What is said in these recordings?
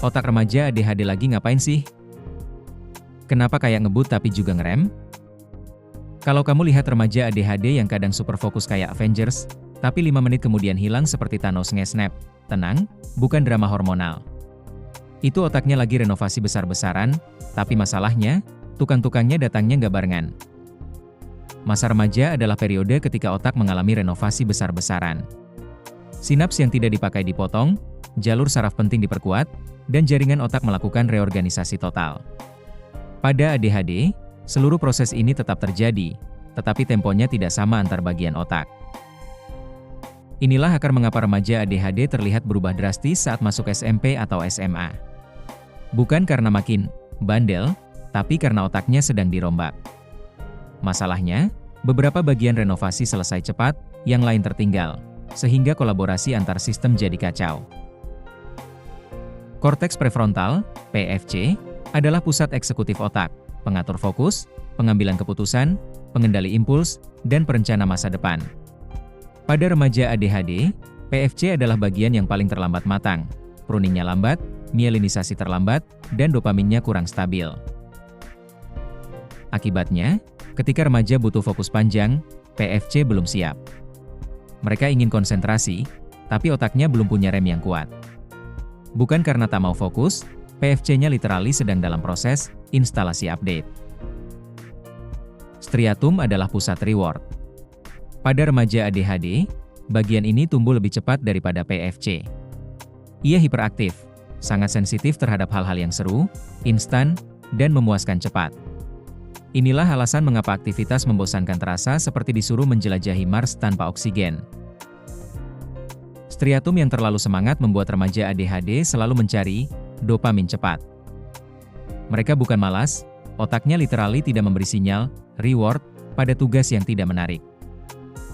Otak remaja ADHD lagi ngapain sih? Kenapa kayak ngebut tapi juga ngerem? Kalau kamu lihat remaja ADHD yang kadang super fokus kayak Avengers, tapi 5 menit kemudian hilang seperti Thanos nge-snap, tenang, bukan drama hormonal. Itu otaknya lagi renovasi besar-besaran, tapi masalahnya, tukang-tukangnya datangnya nggak barengan. Masa remaja adalah periode ketika otak mengalami renovasi besar-besaran. Sinaps yang tidak dipakai dipotong, jalur saraf penting diperkuat, dan jaringan otak melakukan reorganisasi total. Pada ADHD, seluruh proses ini tetap terjadi, tetapi temponya tidak sama antar bagian otak. Inilah akar mengapa remaja ADHD terlihat berubah drastis saat masuk SMP atau SMA. Bukan karena makin bandel, tapi karena otaknya sedang dirombak. Masalahnya, beberapa bagian renovasi selesai cepat, yang lain tertinggal, sehingga kolaborasi antar sistem jadi kacau. Korteks prefrontal, PFC, adalah pusat eksekutif otak, pengatur fokus, pengambilan keputusan, pengendali impuls, dan perencana masa depan. Pada remaja ADHD, PFC adalah bagian yang paling terlambat matang, pruningnya lambat, mielinisasi terlambat, dan dopaminnya kurang stabil. Akibatnya, ketika remaja butuh fokus panjang, PFC belum siap. Mereka ingin konsentrasi, tapi otaknya belum punya rem yang kuat. Bukan karena tak mau fokus, PFC-nya literally sedang dalam proses instalasi update. Striatum adalah pusat reward. Pada remaja ADHD, bagian ini tumbuh lebih cepat daripada PFC. Ia hiperaktif, sangat sensitif terhadap hal-hal yang seru, instan, dan memuaskan cepat. Inilah alasan mengapa aktivitas membosankan terasa seperti disuruh menjelajahi Mars tanpa oksigen. Striatum yang terlalu semangat membuat remaja ADHD selalu mencari dopamin cepat. Mereka bukan malas, otaknya literally tidak memberi sinyal reward pada tugas yang tidak menarik.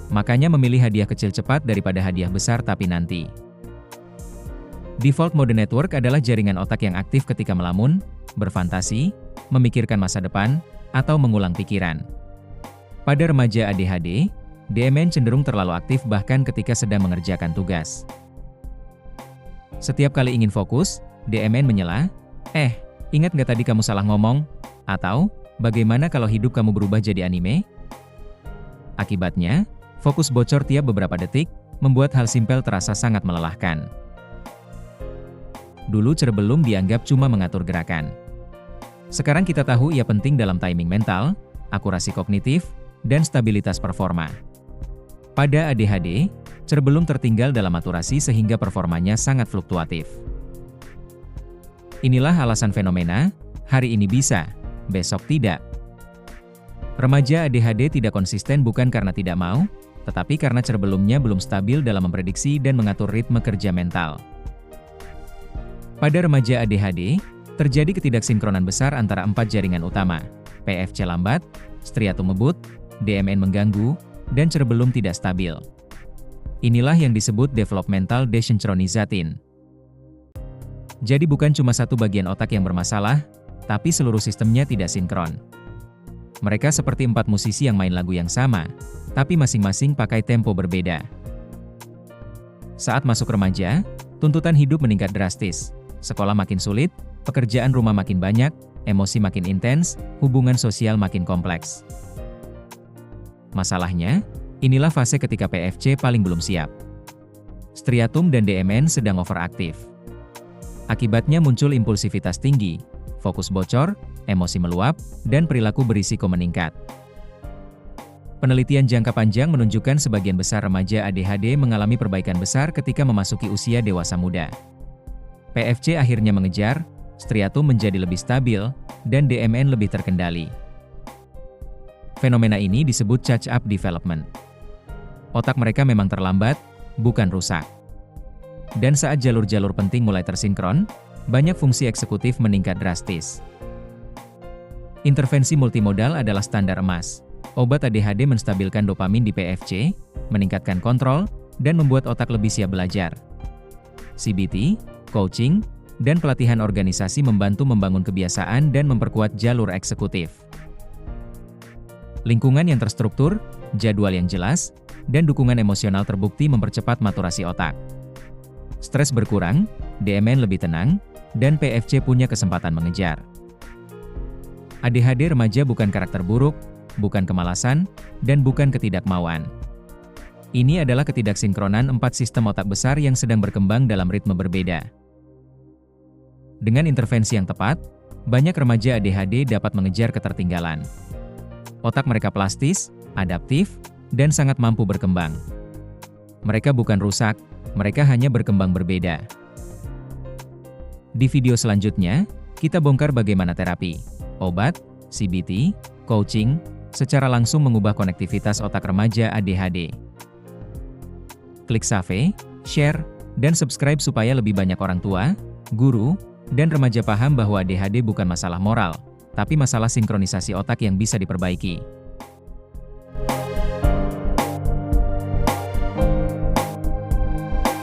Makanya memilih hadiah kecil cepat daripada hadiah besar tapi nanti. Default mode network adalah jaringan otak yang aktif ketika melamun, berfantasi, memikirkan masa depan, atau mengulang pikiran. Pada remaja ADHD, DMN cenderung terlalu aktif bahkan ketika sedang mengerjakan tugas. Setiap kali ingin fokus, DMN menyela, ingat nggak tadi kamu salah ngomong? Atau, bagaimana kalau hidup kamu berubah jadi anime? Akibatnya, fokus bocor tiap beberapa detik, membuat hal simpel terasa sangat melelahkan. Dulu cerebellum dianggap cuma mengatur gerakan. Sekarang kita tahu ia penting dalam timing mental, akurasi kognitif, dan stabilitas performa. Pada ADHD, cerebellum tertinggal dalam aturasi sehingga performanya sangat fluktuatif. Inilah alasan fenomena, hari ini bisa, besok tidak. Remaja ADHD tidak konsisten bukan karena tidak mau, tetapi karena cerebellumnya belum stabil dalam memprediksi dan mengatur ritme kerja mental. Pada remaja ADHD, terjadi ketidaksinkronan besar antara 4 jaringan utama, PFC lambat, striatum ngebut, DMN mengganggu, dan cerebellum tidak stabil. Inilah yang disebut developmental desynchronizatin. Jadi bukan cuma satu bagian otak yang bermasalah, tapi seluruh sistemnya tidak sinkron. Mereka seperti 4 musisi yang main lagu yang sama, tapi masing-masing pakai tempo berbeda. Saat masuk remaja, tuntutan hidup meningkat drastis. Sekolah makin sulit, pekerjaan rumah makin banyak, emosi makin intens, hubungan sosial makin kompleks. Masalahnya, inilah fase ketika PFC paling belum siap. Striatum dan DMN sedang overaktif. Akibatnya muncul impulsivitas tinggi, fokus bocor, emosi meluap, dan perilaku berisiko meningkat. Penelitian jangka panjang menunjukkan sebagian besar remaja ADHD mengalami perbaikan besar ketika memasuki usia dewasa muda. PFC akhirnya mengejar, striatum menjadi lebih stabil, dan DMN lebih terkendali. Fenomena ini disebut catch-up development. Otak mereka memang terlambat, bukan rusak. Dan saat jalur-jalur penting mulai tersinkron, banyak fungsi eksekutif meningkat drastis. Intervensi multimodal adalah standar emas. Obat ADHD menstabilkan dopamin di PFC, meningkatkan kontrol, dan membuat otak lebih siap belajar. CBT, coaching, dan pelatihan organisasi membantu membangun kebiasaan dan memperkuat jalur eksekutif. Lingkungan yang terstruktur, jadwal yang jelas, dan dukungan emosional terbukti mempercepat maturasi otak. Stres berkurang, DMN lebih tenang, dan PFC punya kesempatan mengejar. ADHD remaja bukan karakter buruk, bukan kemalasan, dan bukan ketidakmauan. Ini adalah ketidaksinkronan 4 sistem otak besar yang sedang berkembang dalam ritme berbeda. Dengan intervensi yang tepat, banyak remaja ADHD dapat mengejar ketertinggalan. Otak mereka plastis, adaptif, dan sangat mampu berkembang. Mereka bukan rusak, mereka hanya berkembang berbeda. Di video selanjutnya, kita bongkar bagaimana terapi, obat, CBT, coaching, secara langsung mengubah konektivitas otak remaja ADHD. Klik save, share, dan subscribe supaya lebih banyak orang tua, guru, dan remaja paham bahwa ADHD bukan masalah moral, tapi masalah sinkronisasi otak yang bisa diperbaiki.